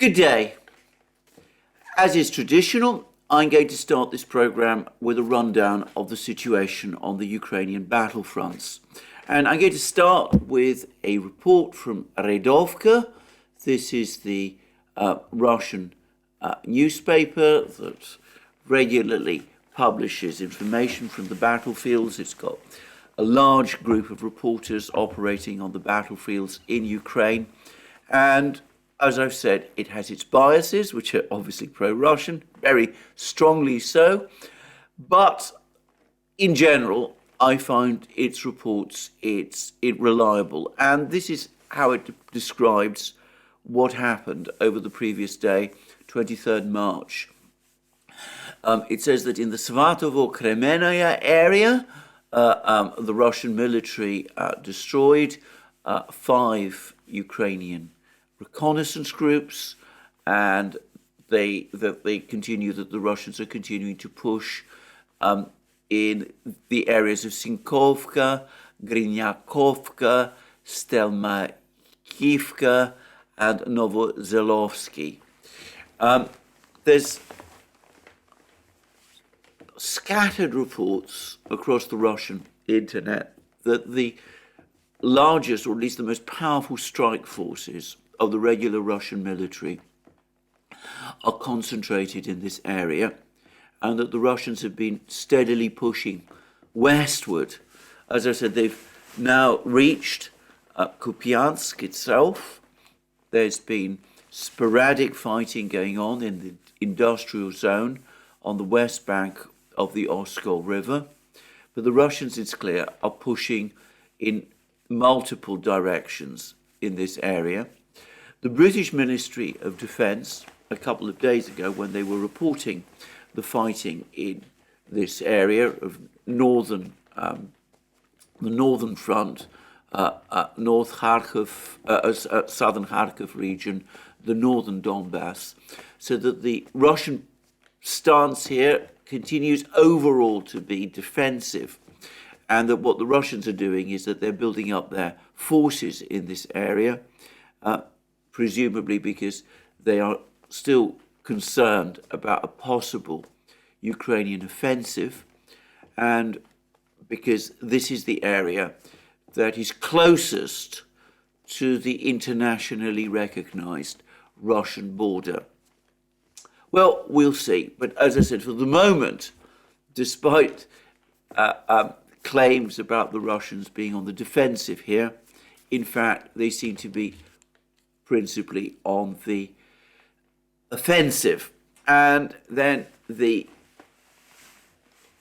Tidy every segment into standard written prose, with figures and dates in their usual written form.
Good day. As is traditional, I'm going to start this program with a rundown of the situation on the Ukrainian battlefronts. And I'm going to start with a report from Avdeyevka. This is the Russian newspaper that regularly publishes information from the battlefields. It's got a large group of reporters operating on the battlefields in Ukraine. And as I've said, it has its biases, which are obviously pro-Russian, very strongly so. But in general, I find its reports, it's reliable. And this is how it describes what happened over the previous day, 23rd March. It says that in the Svatovo-Kremennaya area, the Russian military destroyed 5 Ukrainian reconnaissance groups, and the Russians are continuing to push in the areas of Sinkovka, Griniakovka, Stelmakivka, and Novozelovsky. There's scattered reports across the Russian internet that the largest, or at least the most powerful strike forces of the regular Russian military are concentrated in this area, and that the Russians have been steadily pushing westward. As I said, they've now reached Kupiansk itself. There's been sporadic fighting going on in the industrial zone on the west bank of the Oskol River. But the Russians, it's clear, are pushing in multiple directions in this area. The British Ministry of Defence, a couple of days ago, when they were reporting the fighting in this area of the northern front, North Kharkiv, southern Kharkiv region, the northern Donbass, so that the Russian stance here continues overall to be defensive, and that what the Russians are doing is that they're building up their forces in this area, presumably because they are still concerned about a possible Ukrainian offensive, and because this is the area that is closest to the internationally recognized Russian border. Well, we'll see. But as I said, for the moment, despite claims about the Russians being on the defensive here, in fact, they seem to be principally on the offensive. And then the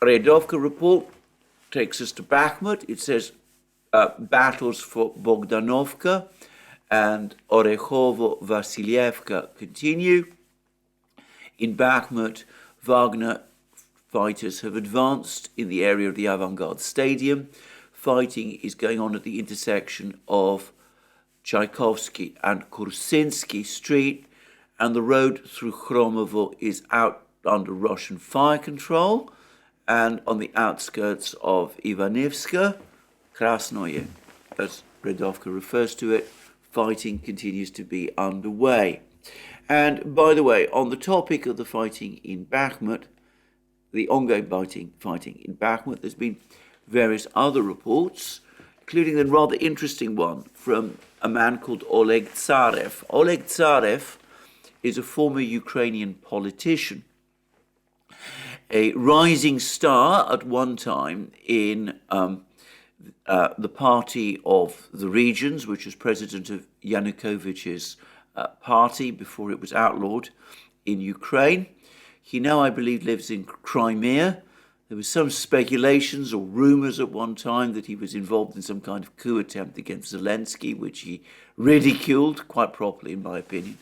Avdeyevka report takes us to Bakhmut. It says battles for Bogdanovka and Orekhovo-Vasilyevka continue. In Bakhmut, Wagner fighters have advanced in the area of the Avant-Garde Stadium. Fighting is going on at the intersection of Tchaikovsky and Kursinsky Street, and the road through Khromovo is out under Russian fire control, and on the outskirts of Ivanivska, Krasnoye, as Avdeyevka refers to it, fighting continues to be underway. And by the way, on the topic of the fighting in Bakhmut, the ongoing fighting in Bakhmut, there's been various other reports, including a rather interesting one from a man called Oleg Tsarev. Oleg Tsarev is a former Ukrainian politician, a rising star at one time in the party of the regions, which was president of Yanukovych's party before it was outlawed in Ukraine. He now, I believe, lives in Crimea. There was some speculations or rumors at one time that he was involved in some kind of coup attempt against Zelensky, which he ridiculed, quite properly in my opinion.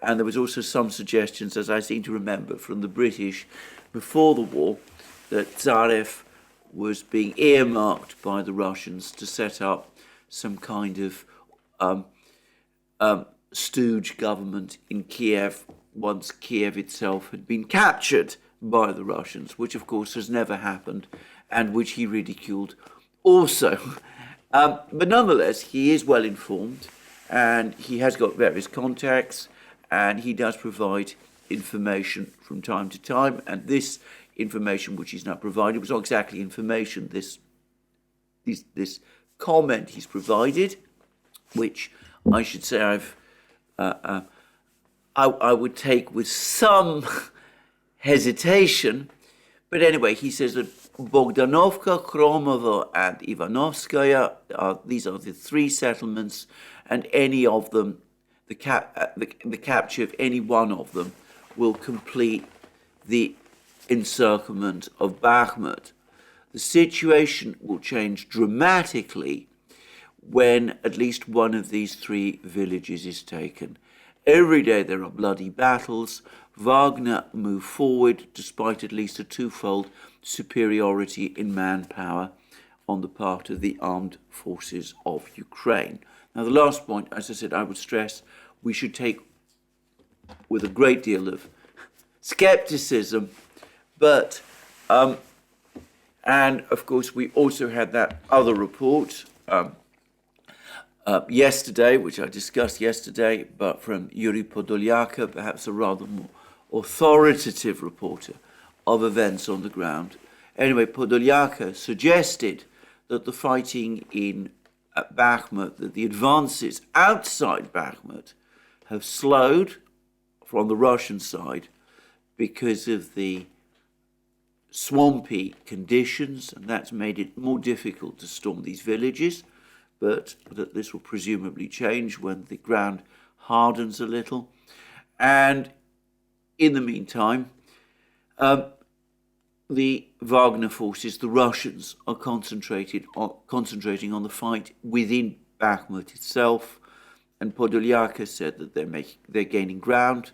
And there was also some suggestions, as I seem to remember, from the British before the war, that Tsarev was being earmarked by the Russians to set up some kind of stooge government in Kiev once Kiev itself had been captured by the Russians, which of course has never happened, and which he ridiculed also. But nonetheless, he is well informed, and he has got various contacts, and he does provide information from time to time, and this information which he's now provided was not exactly information. This comment he's provided, which I should say I would take with some hesitation, but anyway, he says that Bogdanovka, Kromovo, and Ivanovskaya, these are the three settlements, and any of them, the capture of any one of them will complete the encirclement of Bakhmut. The situation will change dramatically when at least one of these three villages is taken. Every day there are bloody battles. Wagner move forward despite at least a twofold superiority in manpower on the part of the armed forces of Ukraine. Now, the last point, as I said, I would stress we should take with a great deal of skepticism, but and of course we also had that other report yesterday, which I discussed yesterday, but from Yuri Podolyaka, perhaps a rather more authoritative reporter of events on the ground. Anyway, Podolyaka suggested that the fighting in Bakhmut, that the advances outside Bakhmut have slowed from the Russian side because of the swampy conditions, and that's made it more difficult to storm these villages, but that this will presumably change when the ground hardens a little. And in the meantime, the Wagner forces, the Russians, are concentrating on the fight within Bakhmut itself, and Podolyaka said that they're gaining ground,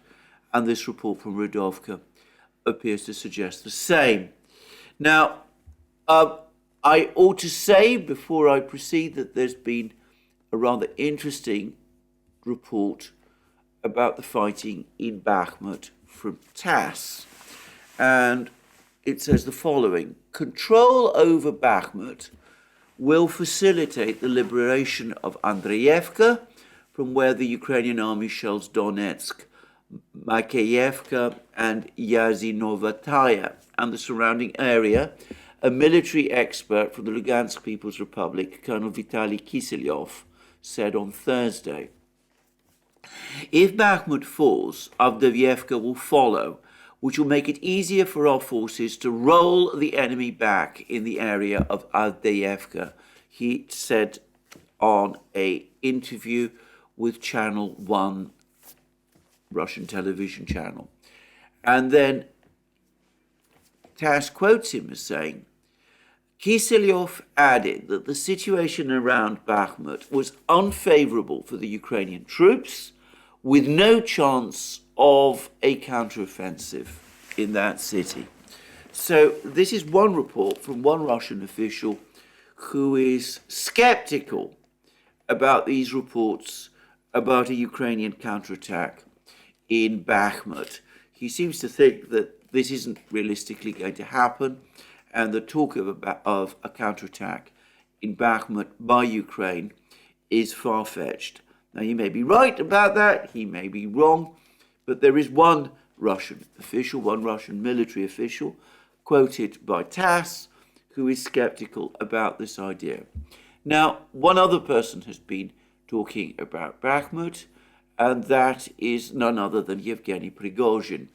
and this report from Rudovka appears to suggest the same. Now, I ought to say before I proceed that there's been a rather interesting report about the fighting in Bakhmut from TASS, and it says the following: control over Bakhmut will facilitate the liberation of Avdeyevka, from where the Ukrainian army shells Donetsk, Makeyevka and Yazinovataya and the surrounding area. A military expert from the Lugansk People's Republic, Colonel Vitaly Kiselyov, said on Thursday. If Bakhmut falls, Avdeyevka will follow, which will make it easier for our forces to roll the enemy back in the area of Avdeyevka, he said on an interview with Channel 1, Russian television channel. And then TASS quotes him as saying, Kiselyov added that the situation around Bakhmut was unfavorable for the Ukrainian troops, with no chance of a counteroffensive in that city. So this is one report from one Russian official who is skeptical about these reports about a Ukrainian counterattack in Bakhmut. He seems to think that this isn't realistically going to happen, and the talk of a counterattack in Bakhmut by Ukraine is far-fetched. Now, he may be right about that, he may be wrong, but there is one Russian official, one Russian military official, quoted by TASS, who is skeptical about this idea. Now, one other person has been talking about Bakhmut, and that is none other than Yevgeny Prigozhin.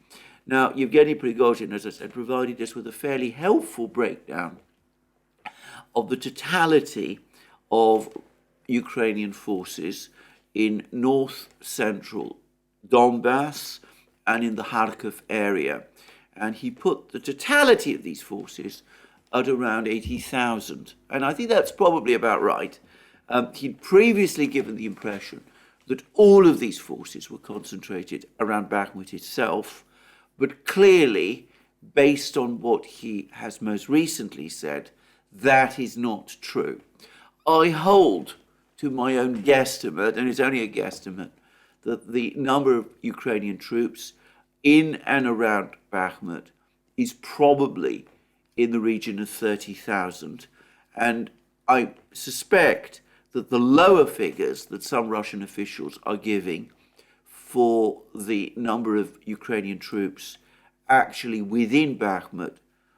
Now, Yevgeny Prigozhin, as I said, provided us with a fairly helpful breakdown of the totality of Ukrainian forces in north-central Donbass and in the Kharkiv area. And he put the totality of these forces at around 80,000. And I think that's probably about right. He'd previously given the impression that all of these forces were concentrated around Bakhmut itself, but clearly, based on what he has most recently said, that is not true. I hold to my own guesstimate, and it's only a guesstimate, that the number of Ukrainian troops in and around Bakhmut is probably in the region of 30,000. And I suspect that the lower figures that some Russian officials are giving for the number of Ukrainian troops actually within Bakhmut,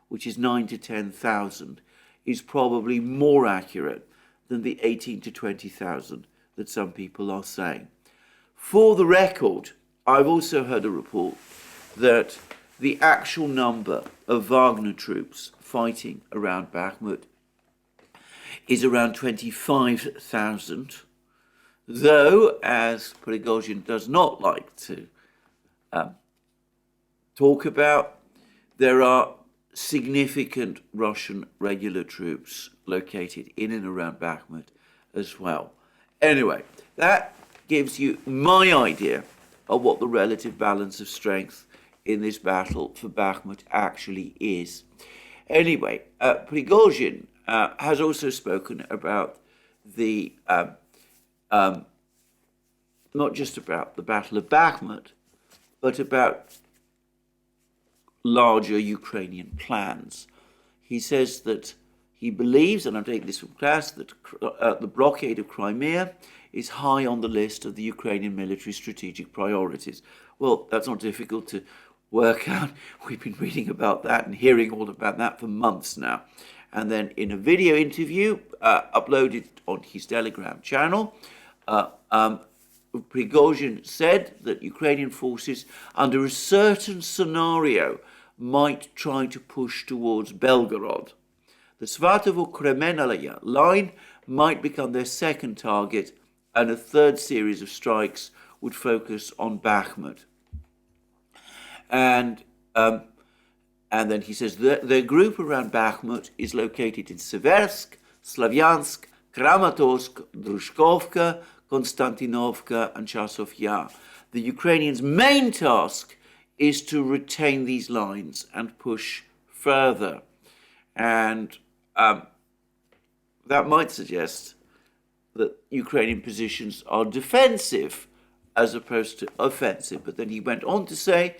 which is 9 to 10,000, is probably more accurate than the 18 to 20,000 that some people are saying. For the record, I've also heard a report that the actual number of Wagner troops fighting around Bakhmut is around 25,000, though, as Prigozhin does not like to talk about, there are significant Russian regular troops located in and around Bakhmut as well. Anyway, that gives you my idea of what the relative balance of strength in this battle for Bakhmut actually is. Anyway, Prigozhin has also spoken about the not just about the Battle of Bakhmut, but about larger Ukrainian plans. He says that he believes, and I'm taking this from class, that the blockade of Crimea is high on the list of the Ukrainian military strategic priorities. Well, that's not difficult to work out. We've been reading about that and hearing all about that for months now. And then in a video interview uploaded on his Telegram channel, Prigozhin said that Ukrainian forces, under a certain scenario, might try to push towards Belgorod. The Svatovo-Kremennaya line might become their second target, and a third series of strikes would focus on Bakhmut. And then he says that their group around Bakhmut is located in Seversk, Slavyansk, Kramatorsk, Drushkovka, Konstantinovka, and Chasov Yar. The Ukrainians' main task is to retain these lines and push further. And that might suggest that Ukrainian positions are defensive as opposed to offensive. But then he goes on to say,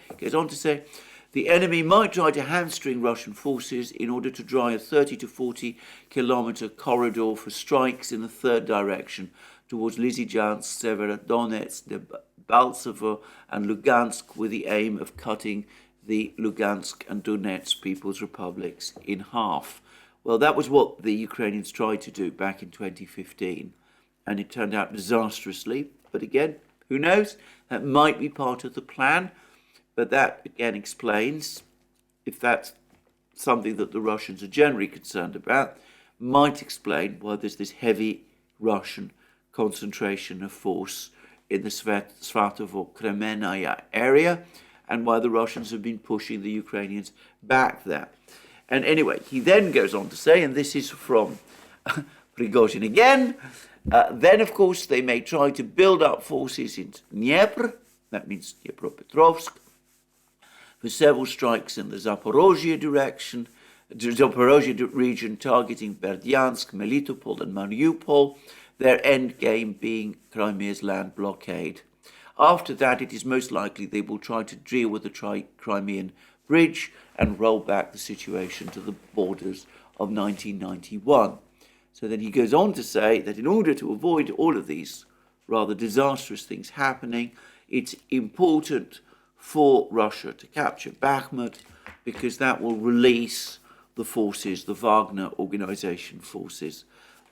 the enemy might try to hamstring Russian forces in order to draw a 30 to 40 kilometer corridor for strikes in the third direction towards Lysychansk, Severodonetsk, Baltsovo, and Lugansk, with the aim of cutting the Lugansk and Donetsk People's Republics in half. Well, that was what the Ukrainians tried to do back in 2015, and it turned out disastrously. But again, who knows? That might be part of the plan, but that again explains, if that's something that the Russians are generally concerned about, might explain why there's this heavy Russian concentration of force in the Svatovo-Kremennaya area, and why the Russians have been pushing the Ukrainians back there. And anyway, he then goes on to say, and this is from Prigozhin again, then of course they may try to build up forces in Dnieper, that means Dnipropetrovsk, for several strikes in the Zaporozhye direction, the Zaporozhye region targeting Berdyansk, Melitopol and Mariupol, their end game being Crimea's land blockade. After that, it is most likely they will try to deal with the Crimean Bridge and roll back the situation to the borders of 1991. So then he goes on to say that in order to avoid all of these rather disastrous things happening, it's important for Russia to capture Bakhmut, because that will release the forces, the Wagner organization forces,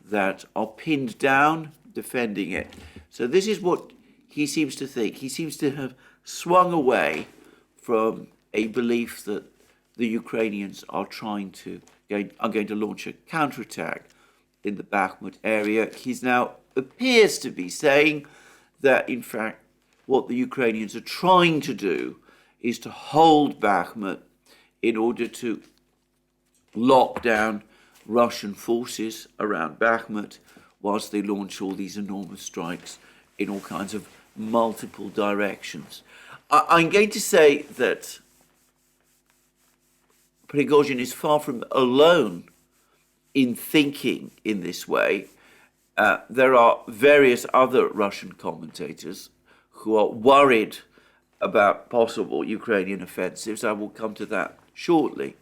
that are pinned down defending it. So this is what he seems to think. He seems to have swung away from a belief that the Ukrainians are going to launch a counterattack in the Bakhmut area. He's now appears to be saying that, in fact, what the Ukrainians are trying to do is to hold Bakhmut in order to lock down Russian forces around Bakhmut whilst they launch all these enormous strikes in all kinds of multiple directions. I'm going to say that Prigozhin is far from alone in thinking in this way. There are various other Russian commentators who are worried about possible Ukrainian offensives. I will come to that shortly.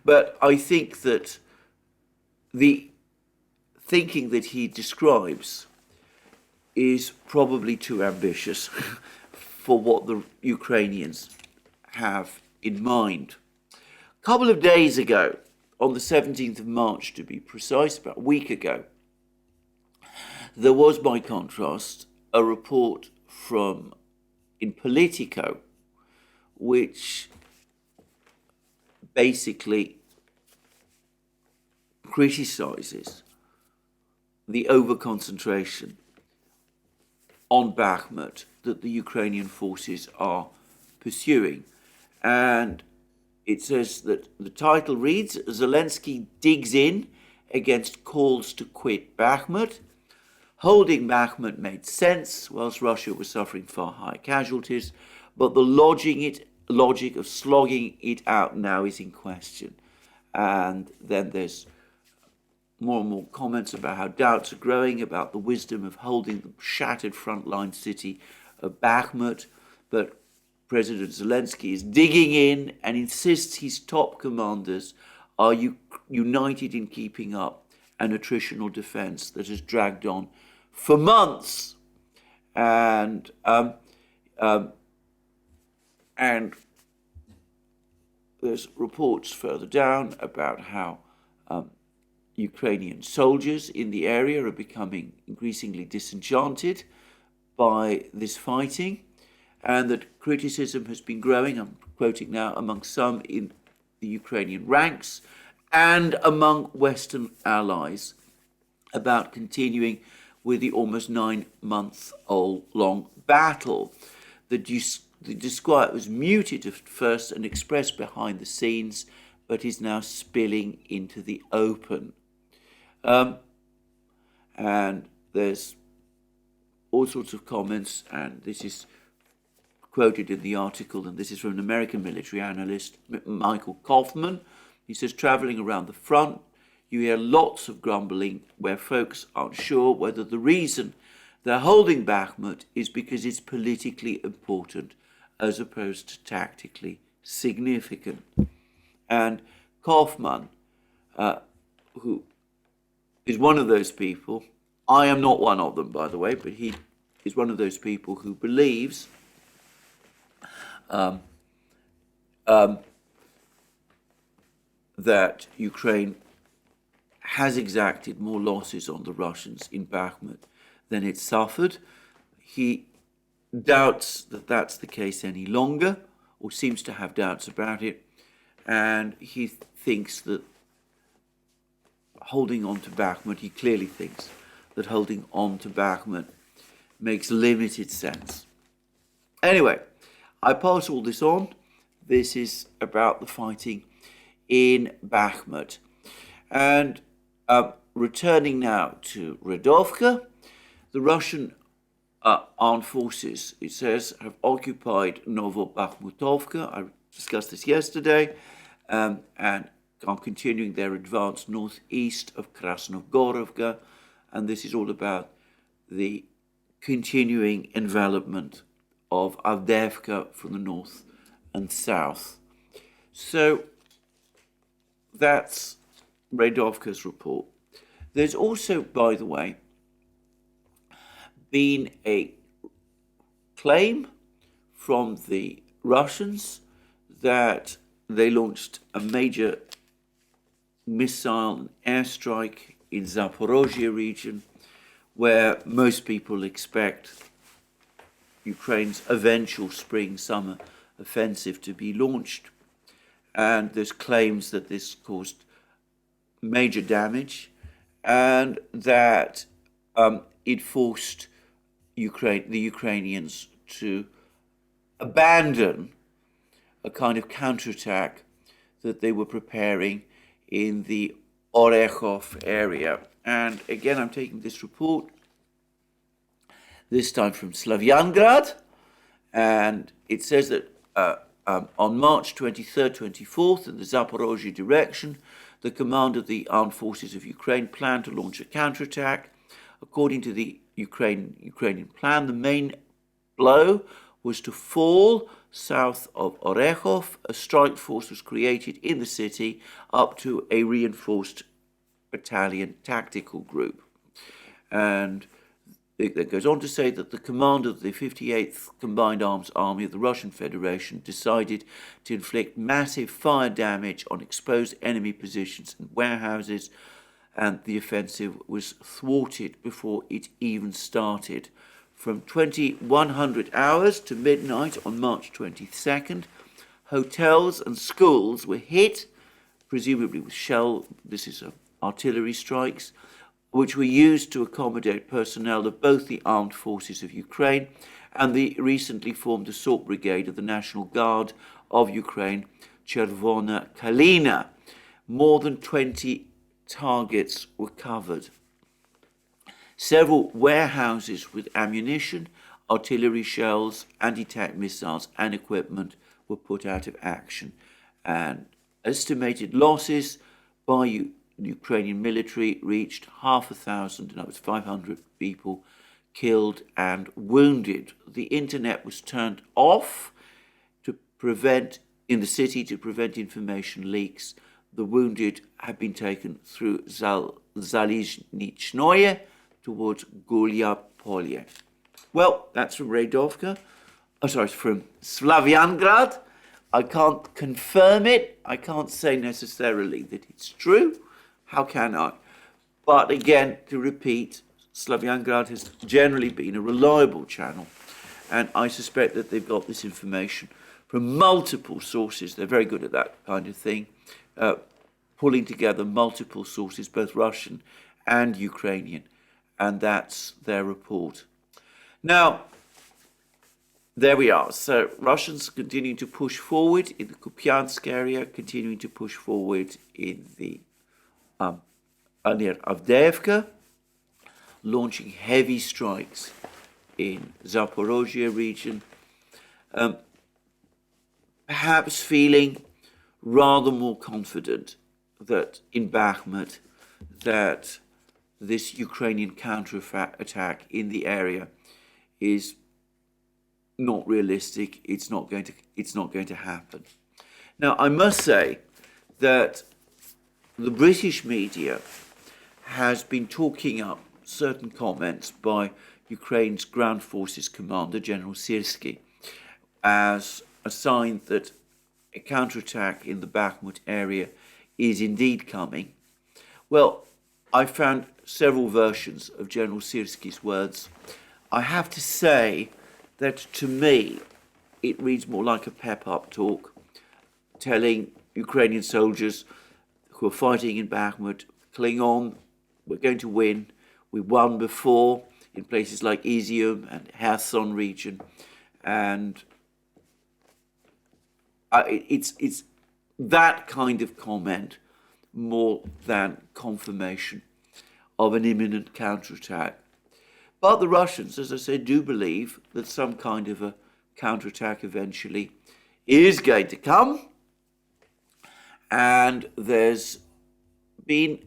But I think that the thinking that he describes is probably too ambitious for what the Ukrainians have in mind. A couple of days ago, on the 17th of March to be precise, about a week ago, there was, by contrast, a report from in Politico, which basically criticizes the over-concentration on Bakhmut that the Ukrainian forces are pursuing. And it says that the title reads, Zelensky digs in against calls to quit Bakhmut. Holding Bakhmut made sense whilst Russia was suffering far higher casualties, but the logic of slogging it out now is in question. And then there's more and more comments about how doubts are growing about the wisdom of holding the shattered frontline city of Bakhmut. But President Zelensky is digging in and insists his top commanders are united in keeping up an attritional defense that has dragged on for months. And there's reports further down about how Ukrainian soldiers in the area are becoming increasingly disenchanted by this fighting, and that criticism has been growing, I'm quoting now, among some in the Ukrainian ranks and among Western allies about continuing with the almost 9-month-old long battle. The disquiet was muted at first and expressed behind the scenes, but is now spilling into the open. And there's all sorts of comments, and this is quoted in the article, and this is from an American military analyst, Michael Kaufman. He says, traveling around the front, you hear lots of grumbling where folks aren't sure whether the reason they're holding Bakhmut is because it's politically important as opposed to tactically significant. And Kaufman, who is one of those people, I am not one of them, by the way, but he is one of those people who believes that Ukraine has exacted more losses on the Russians in Bakhmut than it suffered. He doubts that that's the case any longer, or seems to have doubts about it, and he thinks that holding on to Bakhmut, he clearly thinks that holding on to Bakhmut makes limited sense. Anyway, I pass all this on. This is about the fighting in Bakhmut. And returning now to Avdeyevka, the Russian armed forces, it says, have occupied Novo-Bakhmutovka. I discussed this yesterday, and are continuing their advance northeast of Krasnogorovka, and this is all about the continuing envelopment of Avdeyevka from the north and south. So that's Avdeyevka's report. There's also, by the way, been a claim from the Russians that they launched a major missile airstrike in Zaporozhye region, where most people expect Ukraine's eventual spring-summer offensive to be launched. And there's claims that this caused major damage and that it forced the Ukrainians to abandon a kind of counterattack that they were preparing in the Orekhov area. And again, I'm taking this report, this time from Slavyangrad, and it says that on March 23rd, 24th, in the Zaporozhye direction, the command of the armed forces of Ukraine planned to launch a counterattack. According to the Ukrainian plan, the main blow was to fall south of Orekhov. A strike force was created in the city up to a reinforced battalion tactical group. And It goes on to say that the commander of the 58th Combined Arms Army of the Russian Federation decided to inflict massive fire damage on exposed enemy positions and warehouses, and the offensive was thwarted before it even started. From 2100 hours to midnight on March 22nd, hotels and schools were hit, presumably with artillery strikes, which were used to accommodate personnel of both the armed forces of Ukraine and the recently formed assault brigade of the National Guard of Ukraine, Chervona Kalina. More than 20 targets were covered. Several warehouses with ammunition, artillery shells, anti-tank missiles and equipment were put out of action, and estimated losses by Ukrainian military reached 500,000, and that was 500 people killed and wounded. The internet was turned off in the city to prevent information leaks. The wounded have been taken through Zalizhnye towards Gulyapolye. Well, that's from Radovka. From Slavyangrad. I can't confirm it. I can't say necessarily that it's true. How can I? But again, to repeat, Slavyangrad has generally been a reliable channel, and I suspect that they've got this information from multiple sources. They're very good at that kind of thing, pulling together multiple sources, both Russian and Ukrainian, and that's their report. Now, there we are. So Russians continuing to push forward in the Kupiansk area, continuing to push forward in the near Avdeyevka, launching heavy strikes in Zaporozhye region, perhaps feeling rather more confident that in Bakhmut that this Ukrainian counter-attack in the area is not realistic. It's not going to happen. Now, I must say that the British media has been talking up certain comments by Ukraine's ground forces commander, General Syrskyi, as a sign that a counterattack in the Bakhmut area is indeed coming. Well, I found several versions of General Syrskyi's words. I have to say that to me, it reads more like a pep-up talk, telling Ukrainian soldiers who are fighting in Bakhmut, cling on, we're going to win. We won before in places like ETHEREUM and Kherson region, and it's that kind of comment more than confirmation of an imminent counterattack. But the Russians, as I said, do believe that some kind of a counterattack eventually is going to come. And there's been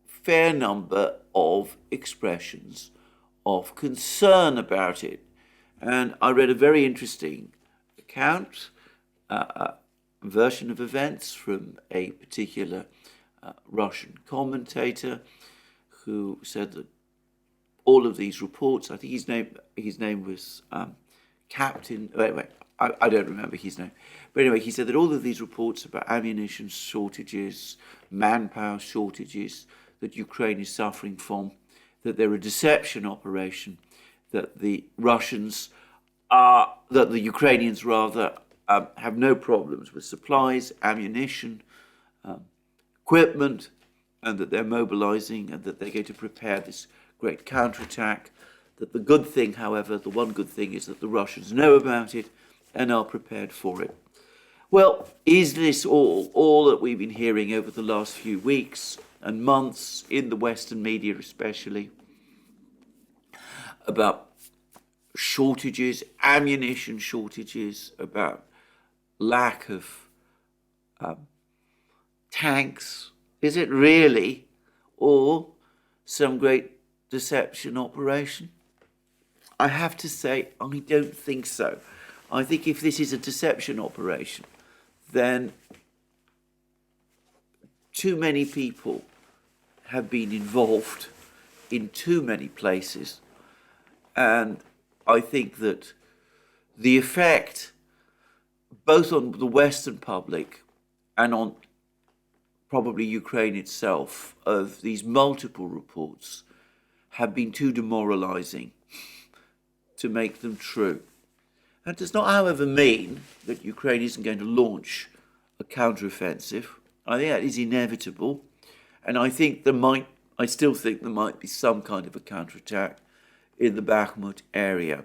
a fair number of expressions of concern about it. And I read a very interesting account, version of events from a particular Russian commentator who said that all of these reports, I think his name was Captain, I don't remember his name. But anyway, he said that all of these reports about ammunition shortages, manpower shortages that Ukraine is suffering from, that they're a deception operation, that the Ukrainians rather have no problems with supplies, ammunition, equipment, and that they're mobilizing and that they're going to prepare this great counterattack. That the good thing, however, the one good thing is that the Russians know about it and are prepared for it. Well, is this all that we've been hearing over the last few weeks and months in the Western media especially, about shortages, ammunition shortages, about lack of tanks? Is it really all some great deception operation? I have to say, I don't think so. I think if this is a deception operation, then too many people have been involved in too many places And I think that the effect, both on the Western public and on probably Ukraine itself, of these multiple reports have been too demoralizing to make them true. That does not, however, mean that Ukraine isn't going to launch a counteroffensive. I think that is inevitable. And I still think there might be some kind of a counterattack in the Bakhmut area.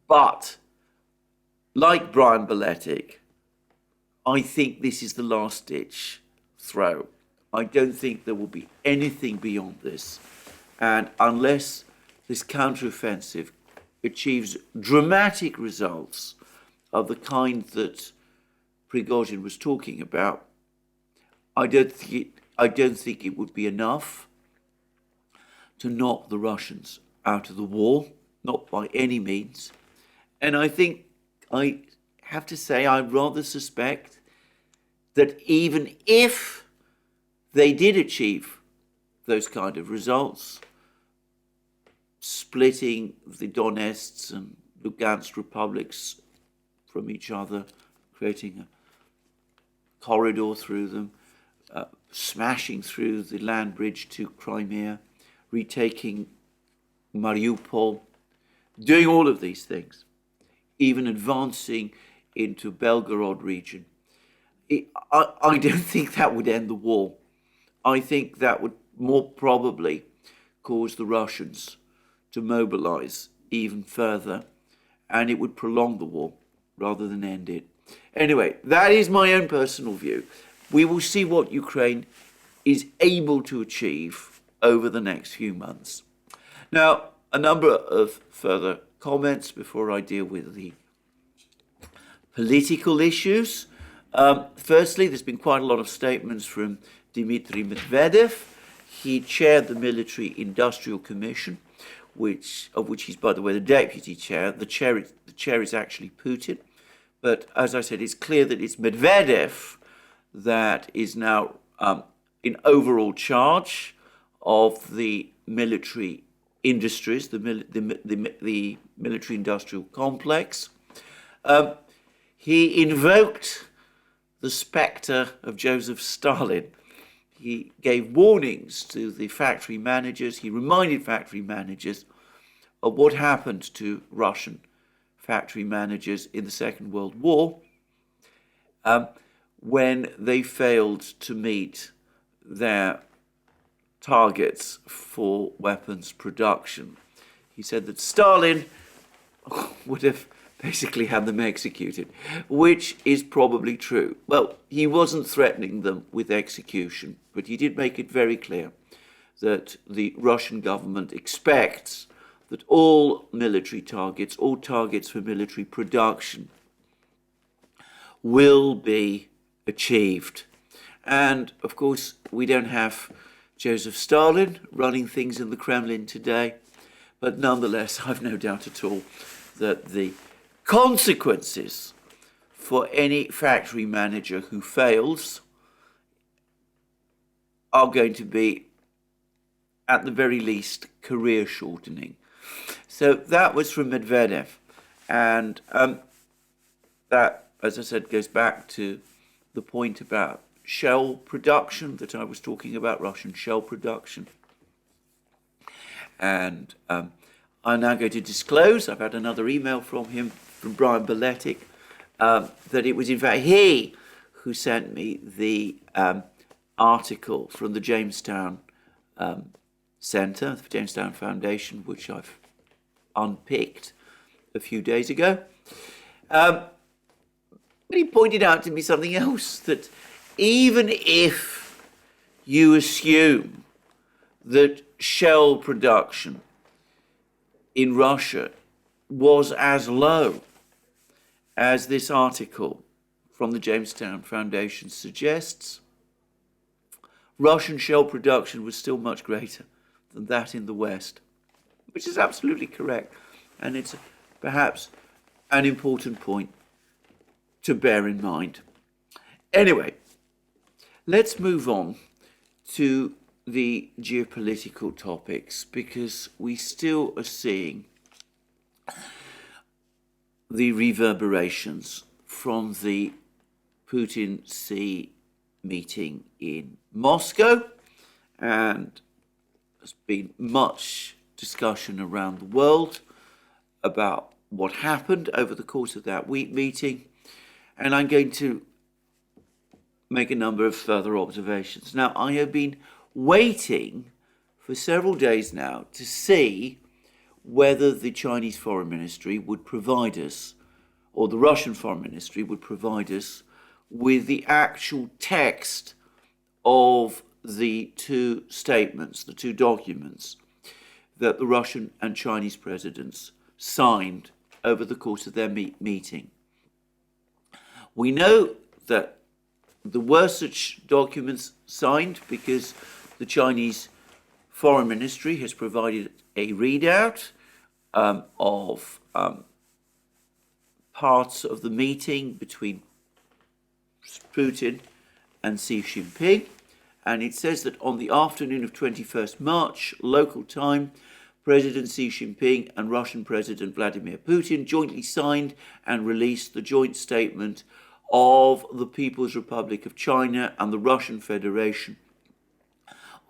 But, like Brian Beletic, I think this is the last-ditch throw. I don't think there will be anything beyond this. And unless this counteroffensive achieves dramatic results of the kind that Prigozhin was talking about, I don't think it would be enough to knock the Russians out of the war, not by any means. And I think, I have to say, I rather suspect that even if they did achieve those kind of results, splitting the Donetsk and Lugansk republics from each other, creating a corridor through them, smashing through the land bridge to Crimea, retaking Mariupol, doing all of these things, even advancing into Belgorod region. I don't think that would end the war. I think that would more probably cause the Russians to mobilize even further, and it would prolong the war rather than end it. Anyway, that is my own personal view. We will see what Ukraine is able to achieve over the next few months. Now, a number of further comments before I deal with the political issues. Firstly, there's been quite a lot of statements from Dmitry Medvedev. He chaired the Military Industrial Commission, of which he's, by the way, the deputy chair. The chair is actually Putin. But as I said, it's clear that it's Medvedev that is now in overall charge of the military industries, the military industrial complex. He invoked the spectre of Joseph Stalin. He gave warnings to the factory managers. He reminded factory managers of what happened to Russian factory managers in the Second World War when they failed to meet their targets for weapons production. He said that Stalin would have basically had them executed, which is probably true. Well, he wasn't threatening them with execution, but he did make it very clear that the Russian government expects that all military targets, all targets for military production, will be achieved. And, of course, we don't have Joseph Stalin running things in the Kremlin today, but nonetheless, I've no doubt at all that the consequences for any factory manager who fails are going to be, at the very least, career shortening. So that was from Medvedev. And that, as I said, goes back to the point about shell production that I was talking about, Russian shell production. And I'm now going to disclose, I've had another email from him, from Brian Beletic, that it was in fact he who sent me the article from the Jamestown Centre, the Jamestown Foundation, which I've unpicked a few days ago. But he pointed out to me something else, that even if you assume that shell production in Russia was as low as this article from the Jamestown Foundation suggests, Russian shell production was still much greater than that in the West, which is absolutely correct. And it's perhaps an important point to bear in mind. Anyway, let's move on to the geopolitical topics, because we still are seeing the reverberations from the Putin-Xi meeting in Moscow, and there's been much discussion around the world about what happened over the course of that week meeting, and I'm going to make a number of further observations. Now, I have been waiting for several days now to see whether the Chinese Foreign Ministry would provide us, or the Russian Foreign Ministry would provide us, with the actual text of the two statements, the two documents that the Russian and Chinese presidents signed over the course of their meeting. We know that there were such documents signed because the Chinese Foreign Ministry has provided a readout of parts of the meeting between Putin and Xi Jinping, and it says that on the afternoon of 21st March, local time, President Xi Jinping and Russian President Vladimir Putin jointly signed and released the joint statement of the People's Republic of China and the Russian Federation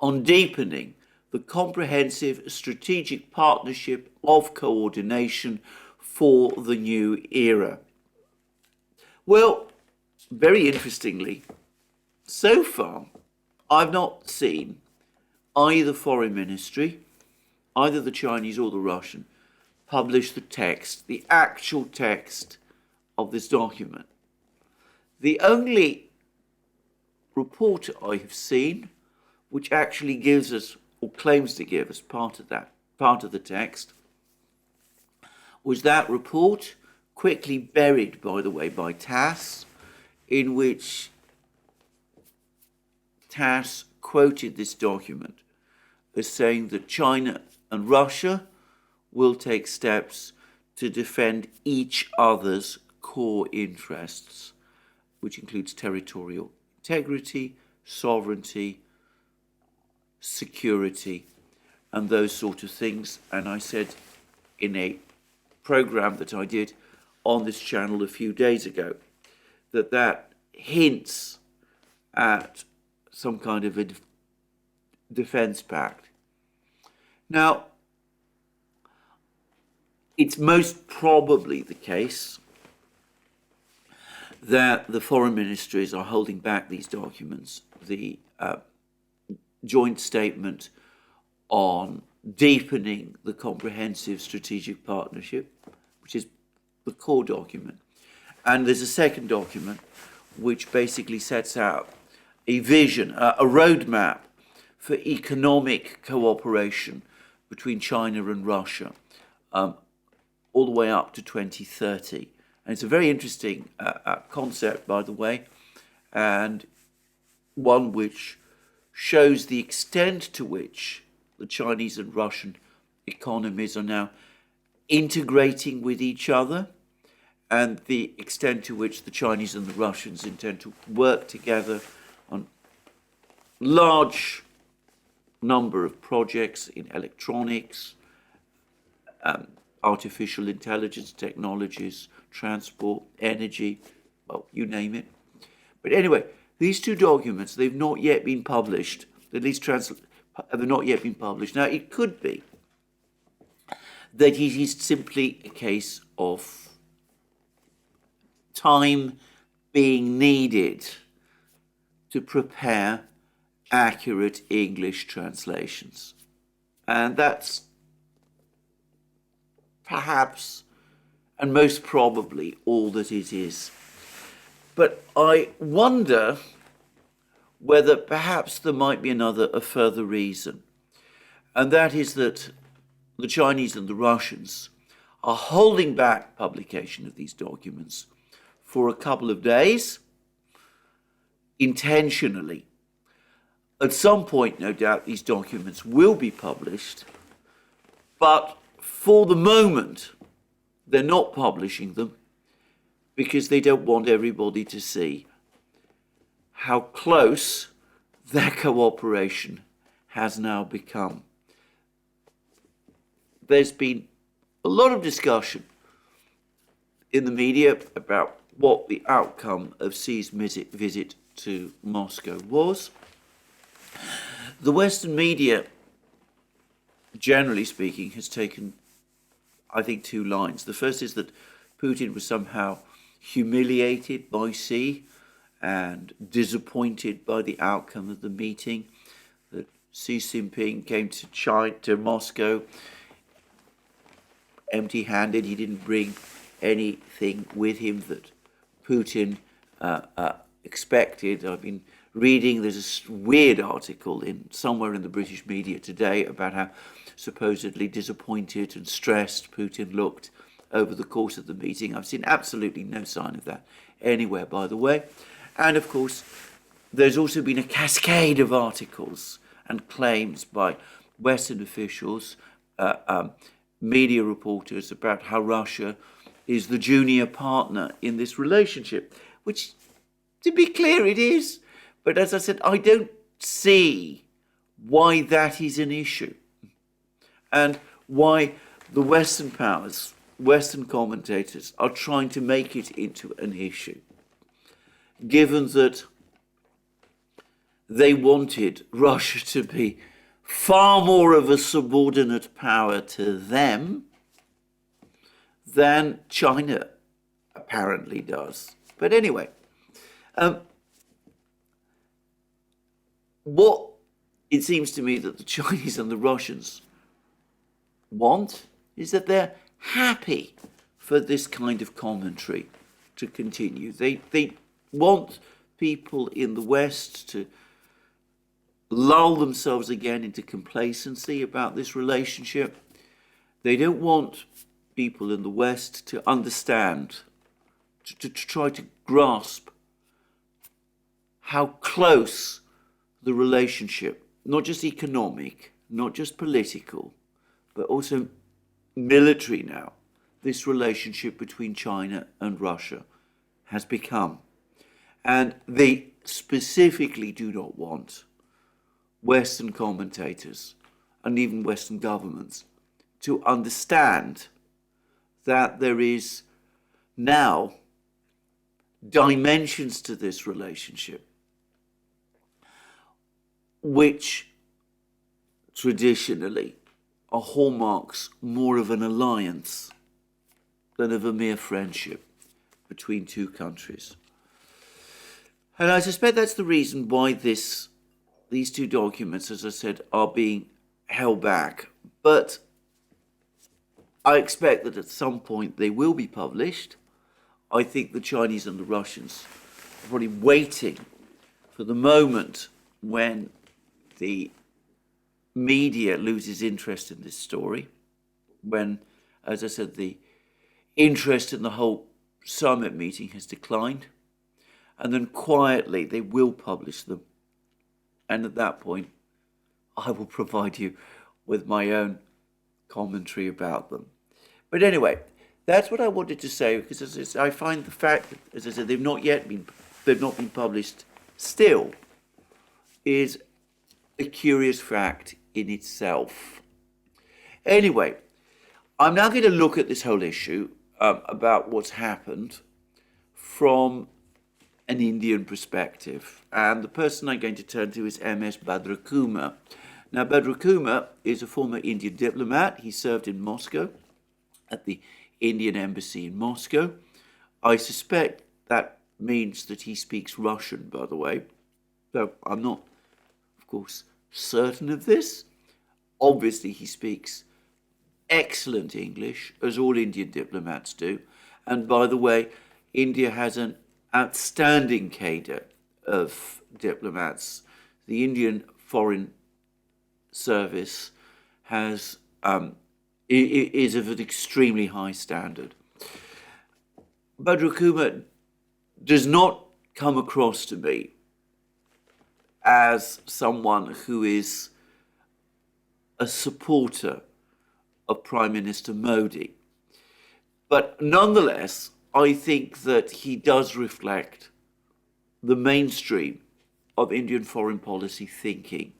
on deepening the comprehensive strategic partnership of coordination for the new era. Well, very interestingly, so far, I've not seen either foreign ministry, either the Chinese or the Russian, publish the text, the actual text of this document. The only report I have seen which actually gives us, or claims to give us, part of the text, was that report, quickly buried, by the way, by TASS, in which TASS quoted this document as saying that China and Russia will take steps to defend each other's core interests, which includes territorial integrity, sovereignty, security, and those sort of things. And I said in a program that I did on this channel a few days ago that hints at some kind of a defense pact. Now, it's most probably the case that the foreign ministries are holding back these documents, the joint statement on deepening the comprehensive strategic partnership, which is the core document. And there's a second document which basically sets out a vision, a roadmap for economic cooperation between China and Russia, all the way up to 2030. And it's a very interesting concept, by the way, and one which shows the extent to which the Chinese and Russian economies are now integrating with each other, and the extent to which the Chinese and the Russians intend to work together on large number of projects in electronics, artificial intelligence technologies, transport, energy, well, you name it. But anyway, these two documents, they've not yet been published, at least have not yet been published. Now, it could be that it is simply a case of time being needed to prepare accurate English translations. And that's perhaps and most probably all that it is. But I wonder whether perhaps there might be a further reason, and that is that the Chinese and the Russians are holding back publication of these documents for a couple of days, intentionally. At some point, no doubt, these documents will be published, but for the moment, they're not publishing them because they don't want everybody to see how close their cooperation has now become. There's been a lot of discussion in the media about what the outcome of Xi's visit to Moscow was. The Western media, generally speaking, has taken, I think, two lines. The first is that Putin was somehow humiliated by Xi and disappointed by the outcome of the meeting, that Xi Jinping came to Moscow empty-handed. He didn't bring anything with him that Putin expected. I've been reading, there's a weird article somewhere in the British media today about how supposedly disappointed and stressed Putin looked over the course of the meeting. I've seen absolutely no sign of that anywhere, by the way. And of course, there's also been a cascade of articles and claims by Western officials, media reporters, about how Russia is the junior partner in this relationship, which, to be clear, it is. But as I said, I don't see why that is an issue, and why the Western powers, Western commentators, are trying to make it into an issue, given that they wanted Russia to be far more of a subordinate power to them than China apparently does. But anyway, what it seems to me that the Chinese and the Russians want is that they're happy for this kind of commentary to continue. They want people in the West to lull themselves again into complacency about this relationship. They don't want people in the West to understand, to try to grasp how close the relationship, not just economic, not just political, but also military now, this relationship between China and Russia has become. And they specifically do not want Western commentators and even Western governments to understand that there is now dimensions to this relationship which traditionally are hallmarks more of an alliance than of a mere friendship between two countries. And I suspect that's the reason why these two documents, as I said, are being held back. But I expect that at some point they will be published. I think the Chinese and the Russians are probably waiting for the moment when the media loses interest in this story, when, as I said, the interest in the whole summit meeting has declined, and then quietly they will publish them. And at that point, I will provide you with my own commentary about them. But anyway, that's what I wanted to say, because I find the fact that, as I said, they've not been published still, is a curious fact in itself. Anyway, I'm now going to look at this whole issue about what's happened from an Indian perspective. And the person I'm going to turn to is MS Bhadrakumar. Now, Bhadrakumar is a former Indian diplomat. He served in Moscow at the Indian embassy in Moscow. I suspect that means that he speaks Russian, by the way. So I'm not, of course, certain of this. Obviously, he speaks excellent English, as all Indian diplomats do. And by the way, India has an outstanding cadre of diplomats. The Indian Foreign Service is of an extremely high standard. Bhadrakumar does not come across to me as someone who is a supporter of Prime Minister Modi. But nonetheless, I think that he does reflect the mainstream of Indian foreign policy thinking.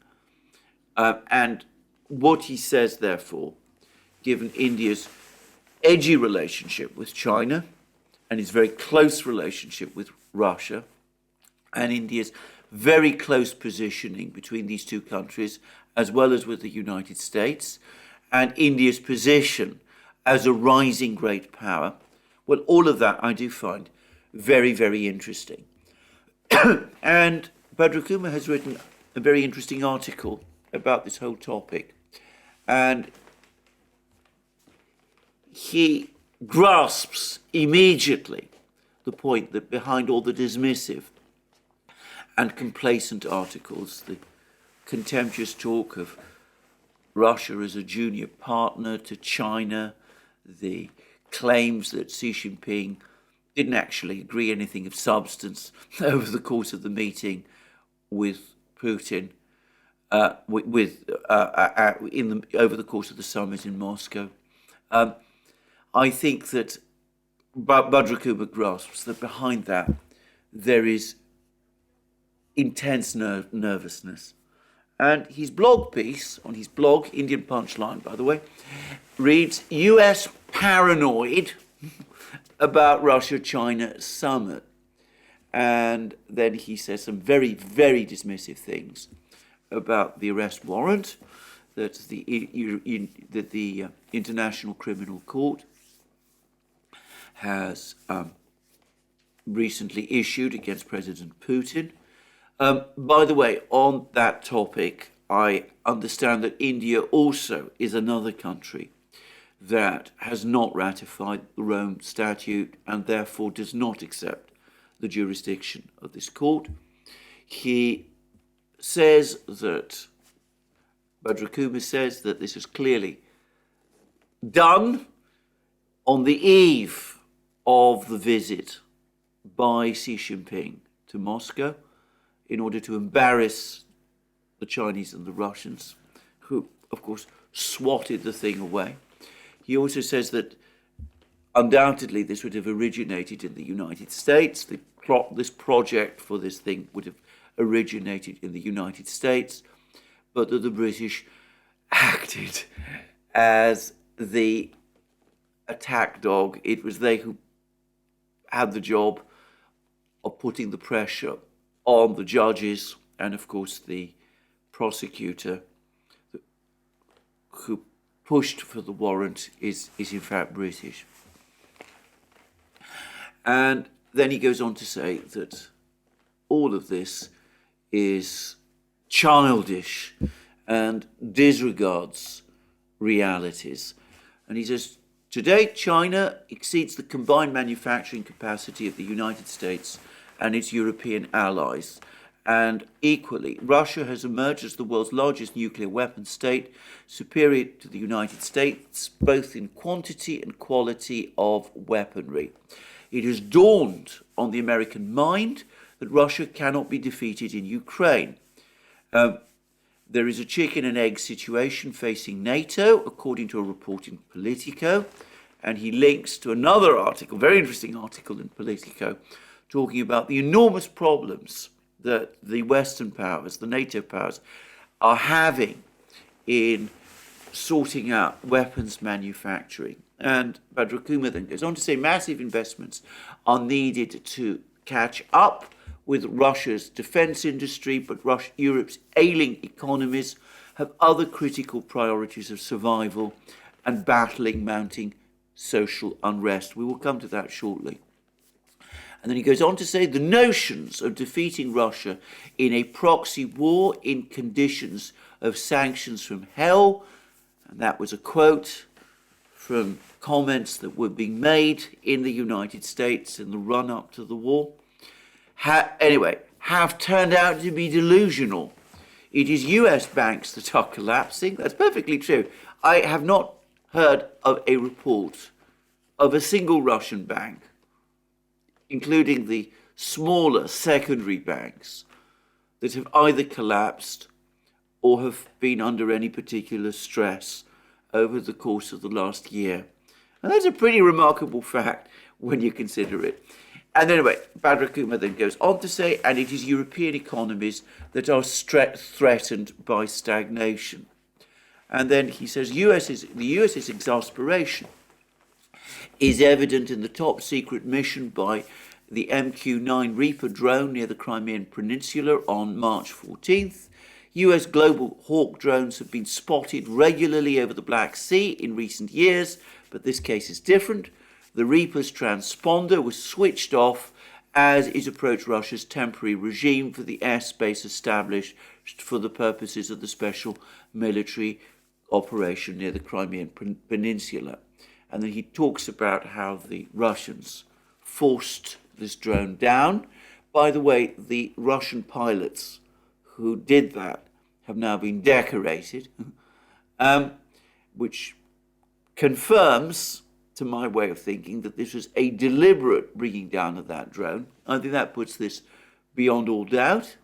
And what he says, therefore, given India's edgy relationship with China, and its very close relationship with Russia, and India's very close positioning between these two countries, as well as with the United States, and India's position as a rising great power. Well, all of that I do find very, very interesting. And Bhadrakumar has written a very interesting article about this whole topic. And he grasps immediately the point that behind all the dismissive and complacent articles, the contemptuous talk of Russia as a junior partner to China, the claims that Xi Jinping didn't actually agree anything of substance over the course of the meeting with Putin, over the course of the summit in Moscow. I think that Bhadrakumar grasps that behind that there is intense nervousness. And his blog piece, on his blog, Indian Punchline, by the way, reads, US paranoid about Russia-China summit. And then he says some very, very dismissive things about the arrest warrant that the International Criminal Court has recently issued against President Putin. By the way, on that topic, I understand that India also is another country that has not ratified the Rome Statute and therefore does not accept the jurisdiction of this court. He says that, Bhadrakumar says that this is clearly done on the eve of the visit by Xi Jinping to Moscow in order to embarrass the Chinese and the Russians, who, of course, swatted the thing away. He also says that undoubtedly this would have originated in the United States. This project for this thing would have originated in the United States, but that the British acted as the attack dog. It was they who had the job of putting the pressure on the judges and, of course, the prosecutor who pushed for the warrant is in fact British. And then he goes on to say that all of this is childish and disregards realities. And he says, today China exceeds the combined manufacturing capacity of the United States and its European allies. And equally, Russia has emerged as the world's largest nuclear weapons state, superior to the United States, both in quantity and quality of weaponry. It has dawned on the American mind that Russia cannot be defeated in Ukraine. There is a chicken and egg situation facing NATO, according to a report in Politico. And he links to another article, very interesting article in Politico, talking about the enormous problems that the Western powers, the NATO powers, are having in sorting out weapons manufacturing. And Bhadrakumar then goes on to say massive investments are needed to catch up with Russia's defense industry, but Europe's ailing economies have other critical priorities of survival and battling mounting social unrest. We will come to that shortly. And then he goes on to say the notions of defeating Russia in a proxy war in conditions of sanctions from hell, and that was a quote from comments that were being made in the United States in the run-up to the war, have turned out to be delusional. It is US banks that are collapsing. That's perfectly true. I have not heard of a report of a single Russian bank, including the smaller secondary banks, that have either collapsed or have been under any particular stress over the course of the last year. And that's a pretty remarkable fact when you consider it. And anyway, Bhadrakumar then goes on to say, and it is European economies that are threatened by stagnation. And then he says, the US's exasperation is evident in the top secret mission by the MQ-9 Reaper drone near the Crimean Peninsula on March 14th. US Global Hawk drones have been spotted regularly over the Black Sea in recent years, but this case is different. The Reaper's transponder was switched off as it approached Russia's temporary regime for the airspace established for the purposes of the special military operation near the Crimean Peninsula. And then he talks about how the Russians forced this drone down. By the way, the Russian pilots who did that have now been decorated, which confirms, to my way of thinking, that this was a deliberate bringing down of that drone. I think that puts this beyond all doubt.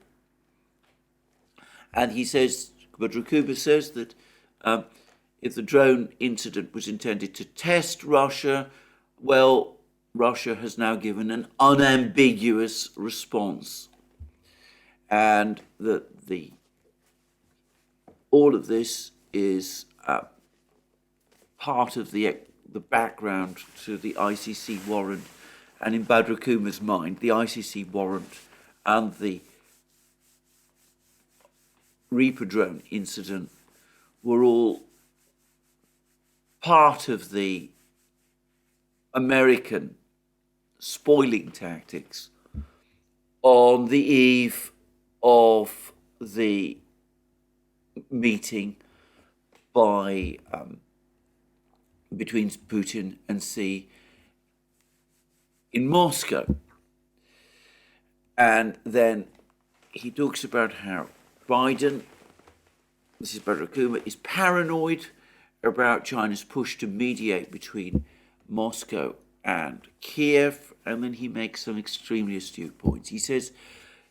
And he says, Bakhmut says that if the drone incident was intended to test Russia, well, Russia has now given an unambiguous response. And that all of this is part of the background to the ICC warrant. And in Bakhmut's mind, the ICC warrant and the Reaper drone incident were all part of the American spoiling tactics on the eve of the meeting between Putin and Xi in Moscow. And then he talks about how Biden, this is Bakhmut, is paranoid about China's push to mediate between Moscow and Kiev, and then he makes some extremely astute points. He says,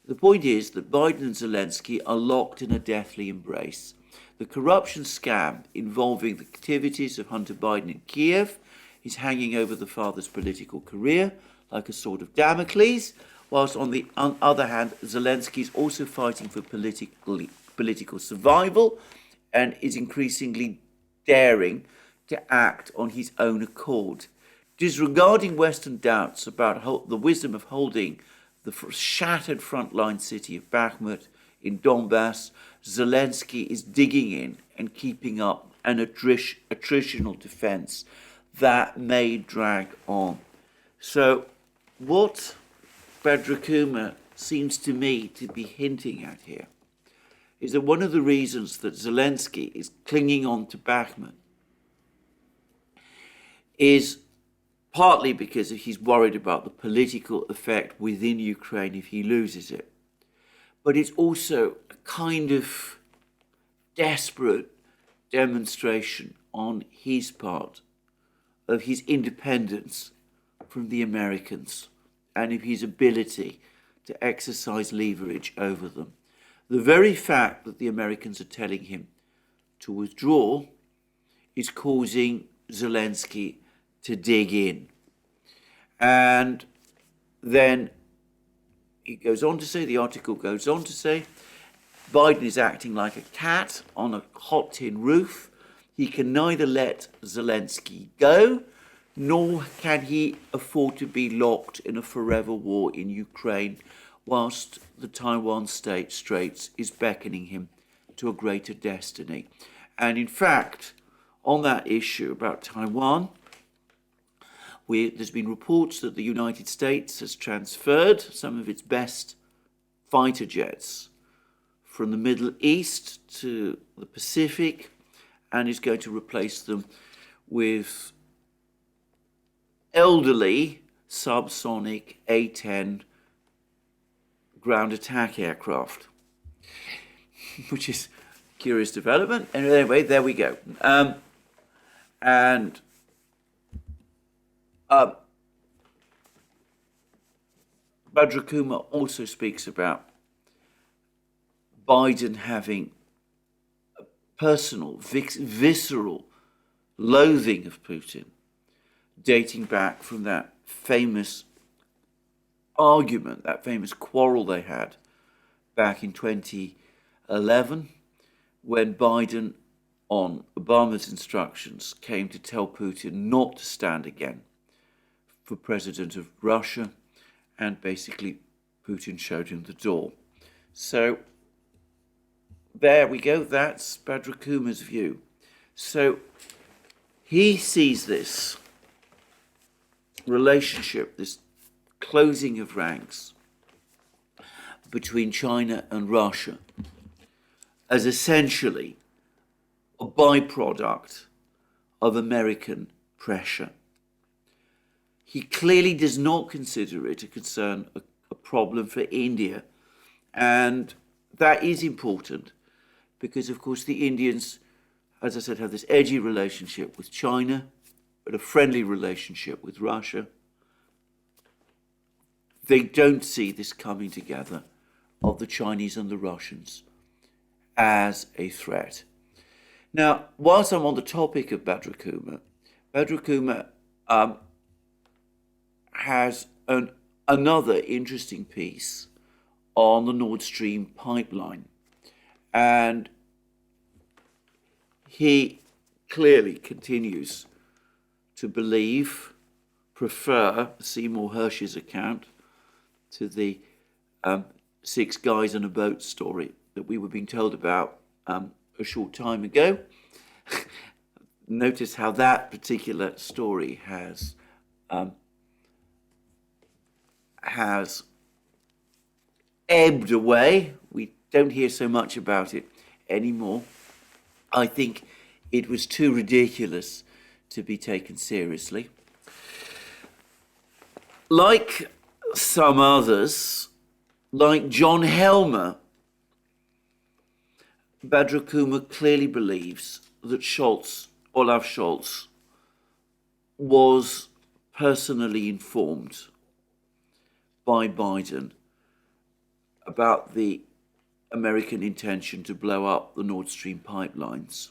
the point is that Biden and Zelensky are locked in a deathly embrace. The corruption scam involving the activities of Hunter Biden in Kiev is hanging over the father's political career like a sword of Damocles, whilst on the other hand, Zelensky is also fighting for political survival and is increasingly daring to act on his own accord. Disregarding Western doubts about the wisdom of holding the shattered frontline city of Bakhmut in Donbass, Zelensky is digging in and keeping up an attritional defense that may drag on. So what Bakhmut seems to me to be hinting at here is that one of the reasons that Zelensky is clinging on to Bakhmut is partly because he's worried about the political effect within Ukraine if he loses it. But it's also a kind of desperate demonstration on his part of his independence from the Americans and of his ability to exercise leverage over them. The very fact that the Americans are telling him to withdraw is causing Zelensky to dig in. And then it goes on to say, the article goes on to say, Biden is acting like a cat on a hot tin roof. He can neither let Zelensky go, nor can he afford to be locked in a forever war in Ukraine, whilst the Taiwan Straits is beckoning him to a greater destiny. And in fact, on that issue about Taiwan, there's been reports that the United States has transferred some of its best fighter jets from the Middle East to the Pacific and is going to replace them with elderly subsonic A-10 ground attack aircraft, which is a curious development. And anyway, there we go. Bakhmut also speaks about Biden having a personal, visceral loathing of Putin, dating back from that famous argument, that famous quarrel they had back in 2011, when Biden on Obama's instructions, came to tell Putin not to stand again for president of Russia, and basically Putin showed him the door. So there we go, that's Badrakuma's view. So he sees this relationship, this closing of ranks between China and Russia, as essentially a byproduct of American pressure. He clearly does not consider it a concern, a problem for India. And that is important because, of course, the Indians, as I said, have this edgy relationship with China, but a friendly relationship with Russia. They don't see this coming together of the Chinese and the Russians as a threat. Now, whilst I'm on the topic of Badrakuma, Badrakuma has another interesting piece on the Nord Stream pipeline. And he clearly continues to prefer Seymour Hersh's account to the 6 guys on a boat story that we were being told about a short time ago. Notice how that particular story has ebbed away. We don't hear so much about it anymore. I think it was too ridiculous to be taken seriously. Like some others, like John Helmer, Badrakuma clearly believes that Olaf Scholz, was personally informed by Biden about the American intention to blow up the Nord Stream pipelines,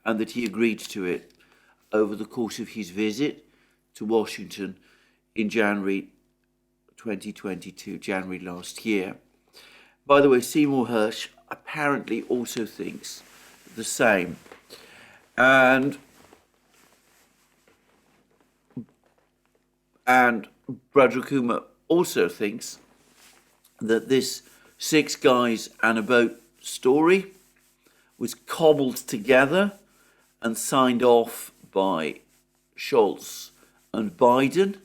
and that he agreed to it over the course of his visit to Washington in January 2022, January last year. By the way, Seymour Hersh apparently also thinks the same. And Badrakuma also thinks that this 6 guys and a boat story was cobbled together and signed off by Scholz and Biden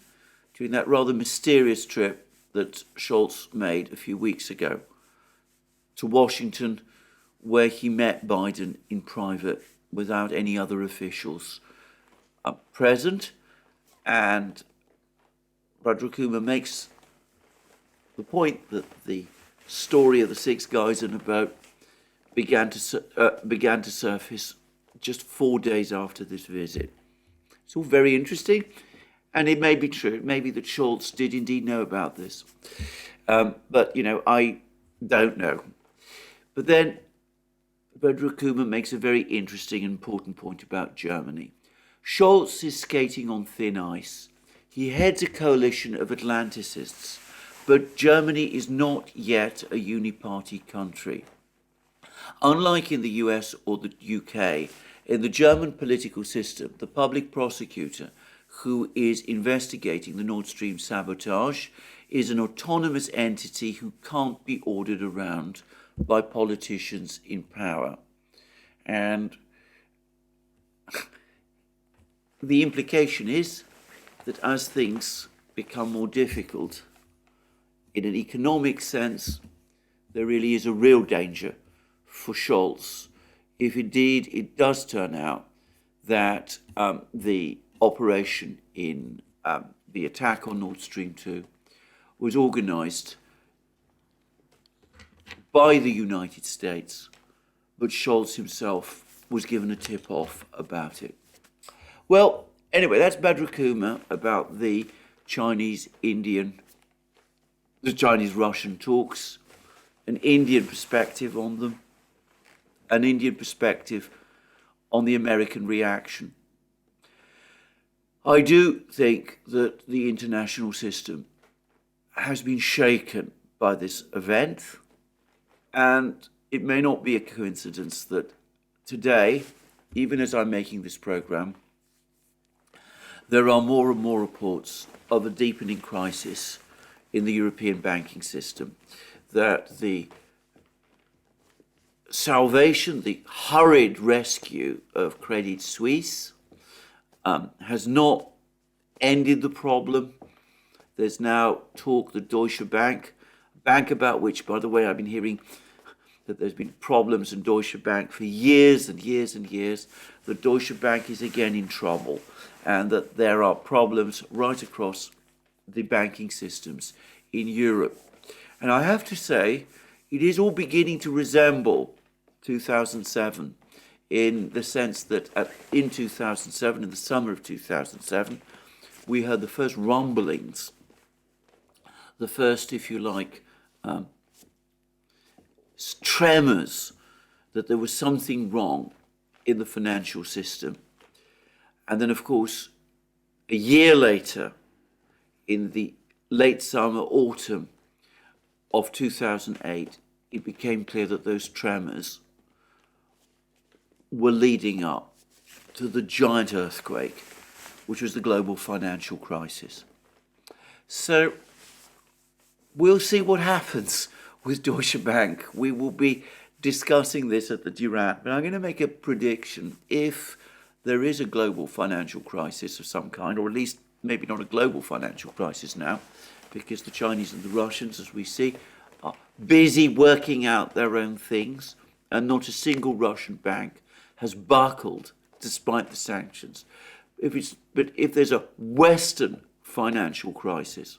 during that rather mysterious trip that Scholz made a few weeks ago to Washington, where he met Biden in private without any other officials present. And Badrakuma makes the point that the story of the 6 guys in a boat began to surface just 4 days after this visit. It's all very interesting, and it may be true. It may be that Scholz did indeed know about this. But, I don't know. But then Badrakuma makes a very interesting and important point about Germany. Scholz is skating on thin ice. He heads a coalition of Atlanticists, but Germany is not yet a uniparty country. Unlike in the US or the UK, in the German political system, the public prosecutor who is investigating the Nord Stream sabotage is an autonomous entity who can't be ordered around by politicians in power. And the implication is that as things become more difficult, in an economic sense, there really is a real danger for Scholz if indeed it does turn out that the operation in the attack on Nord Stream 2 was organised by the United States, but Scholz himself was given a tip-off about it. Well, anyway, that's Badrakuma about the Chinese-Russian talks, an Indian perspective on them, an Indian perspective on the American reaction. I do think that the international system has been shaken by this event, and it may not be a coincidence that today, even as I'm making this program, there are more and more reports of a deepening crisis in the European banking system, that the salvation, the hurried rescue of Credit Suisse has not ended the problem. There's now talk that Deutsche Bank, a bank about which, by the way, I've been hearing that there's been problems in Deutsche Bank for years and years and years, that Deutsche Bank is again in trouble, and that there are problems right across the banking systems in Europe. And I have to say, it is all beginning to resemble 2007 in the sense that in 2007, in the summer of 2007, we heard the first rumblings, the first, if you like, tremors that there was something wrong in the financial system. And then, of course, a year later, in the late summer, autumn of 2008, it became clear that those tremors were leading up to the giant earthquake, which was the global financial crisis. So we'll see what happens with Deutsche Bank. We will be discussing this at the Duran, but I'm going to make a prediction. If there is a global financial crisis of some kind, or at least maybe not a global financial crisis now, because the Chinese and the Russians, as we see, are busy working out their own things, and not a single Russian bank has buckled despite the sanctions. But if there's a Western financial crisis,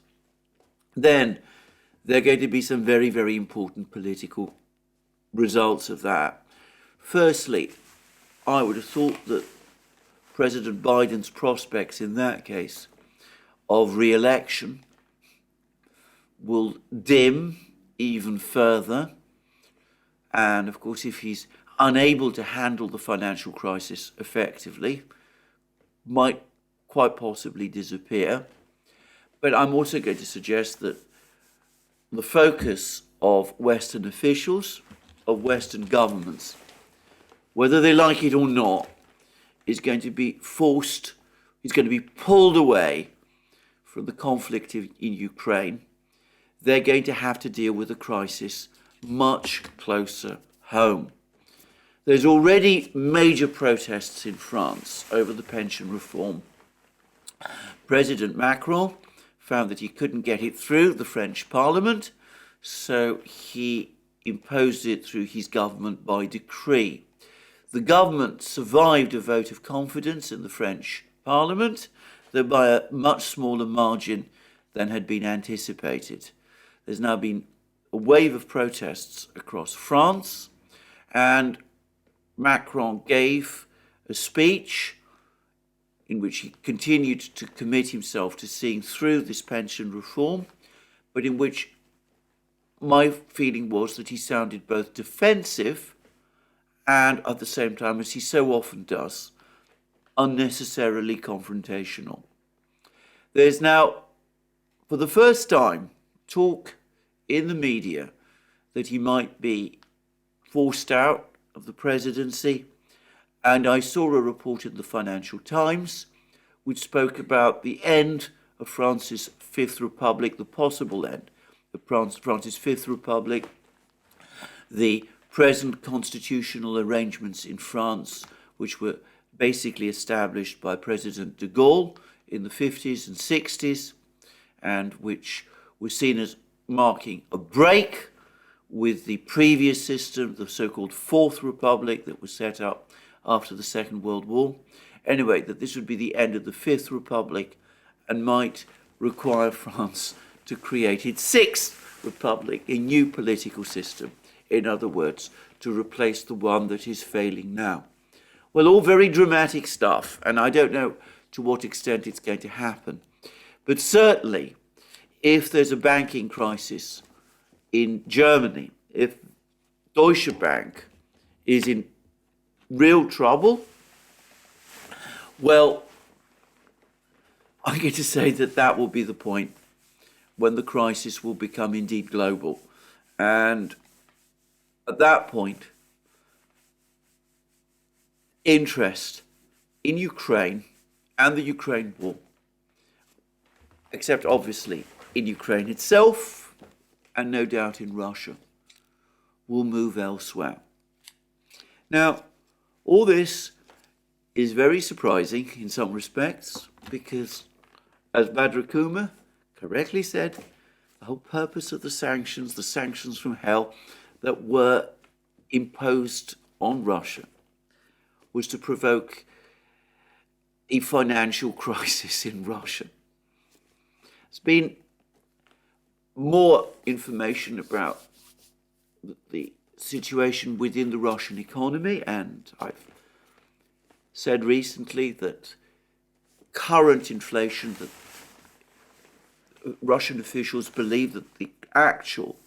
then there are going to be some very, very important political results of that. Firstly, I would have thought that President Biden's prospects in that case of re-election will dim even further. And of course, if he's unable to handle the financial crisis effectively, might quite possibly disappear. But I'm also going to suggest that the focus of Western officials, of Western governments, whether they like it or not, is going to be forced, is going to be pulled away from the conflict in Ukraine. They're going to have to deal with the crisis much closer home. There's already major protests in France over the pension reform. President Macron found that he couldn't get it through the French Parliament, so he imposed it through his government by decree. The government survived a vote of confidence in the French Parliament, though by a much smaller margin than had been anticipated. There's now been a wave of protests across France, and Macron gave a speech in which he continued to commit himself to seeing through this pension reform, but in which my feeling was that he sounded both defensive and, at the same time, as he so often does, unnecessarily confrontational. There's now, for the first time, talk in the media that he might be forced out of the presidency, and I saw a report in the Financial Times which spoke about the end of France's Fifth Republic, the possible end of France's Fifth Republic, the present constitutional arrangements in France, which were basically established by President de Gaulle in the 50s and 60s, and which were seen as marking a break with the previous system, the so-called Fourth Republic that was set up after the Second World War. Anyway, that this would be the end of the Fifth Republic and might require France to create its Sixth Republic, a new political system, in other words, to replace the one that is failing now. Well, all very dramatic stuff, and I don't know to what extent it's going to happen. But certainly, if there's a banking crisis in Germany, if Deutsche Bank is in real trouble, well, I'm going to say that that will be the point when the crisis will become indeed global. And at that point, interest in Ukraine and the Ukraine war, except obviously in Ukraine itself, and no doubt in Russia, will move elsewhere. Now, all this is very surprising in some respects, because, as Badra Kuma correctly said, the whole purpose of the sanctions from hell that were imposed on Russia, was to provoke a financial crisis in Russia. There's been more information about the situation within the Russian economy, and I've said recently that current inflation, that Russian officials believe that the actual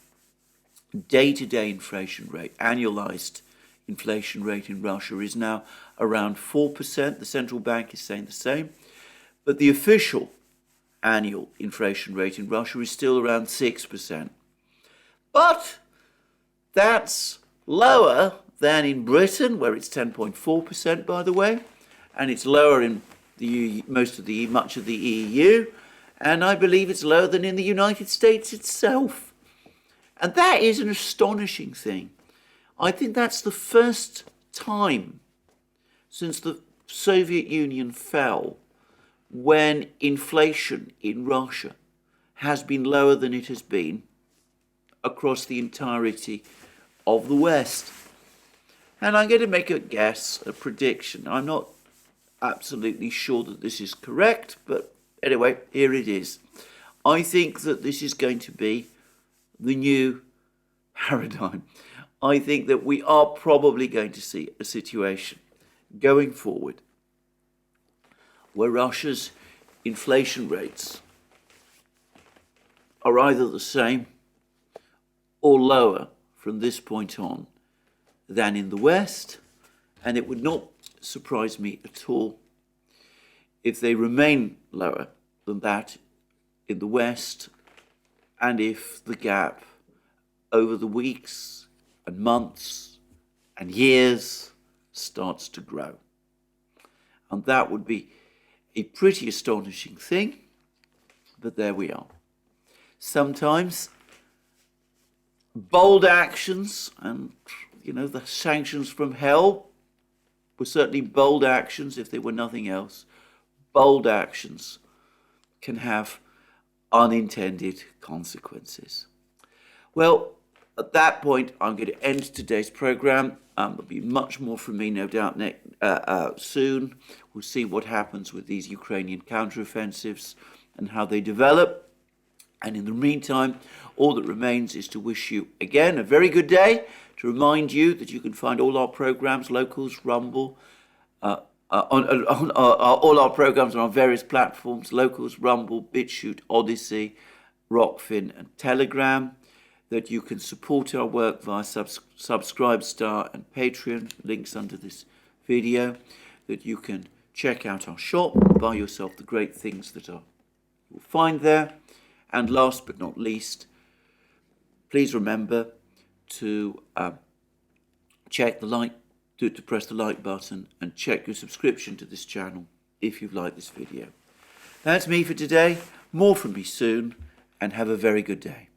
day-to-day inflation rate, annualized inflation rate in Russia, is now around 4%. The central bank is saying the same. But the official annual inflation rate in Russia is still around 6%. But that's lower than in Britain, where it's 10.4%, by the way, and it's lower in much of the EU, and I believe it's lower than in the United States itself. And that is an astonishing thing. I think that's the first time since the Soviet Union fell when inflation in Russia has been lower than it has been across the entirety of the West. And I'm going to make a guess, a prediction. I'm not absolutely sure that this is correct, but anyway, here it is. I think that this is going to be the new paradigm. I think that we are probably going to see a situation going forward where Russia's inflation rates are either the same or lower from this point on than in the West, and it would not surprise me at all if they remain lower than that in the West, and if the gap over the weeks and months and years starts to grow. And that would be a pretty astonishing thing, but there we are. Sometimes bold actions, and the sanctions from hell were certainly bold actions if they were nothing else. Bold actions can have unintended consequences. Well, at that point, I'm going to end today's program. There'll be much more from me, no doubt, soon. We'll see what happens with these Ukrainian counteroffensives and how they develop. And in the meantime, all that remains is to wish you, again, a very good day, to remind you that you can find all our programs, Locals, Rumble, all our programs are on various platforms, Locals, Rumble, BitChute, ODYSEE, Rockfin and Telegram, that you can support our work via Subscribestar and Patreon, links under this video, that you can check out our shop, buy yourself the great things that you'll find there. And last but not least, please remember to check the like, to press the like button and check your subscription to this channel if you've liked this video. That's me for today. More from me soon, and have a very good day.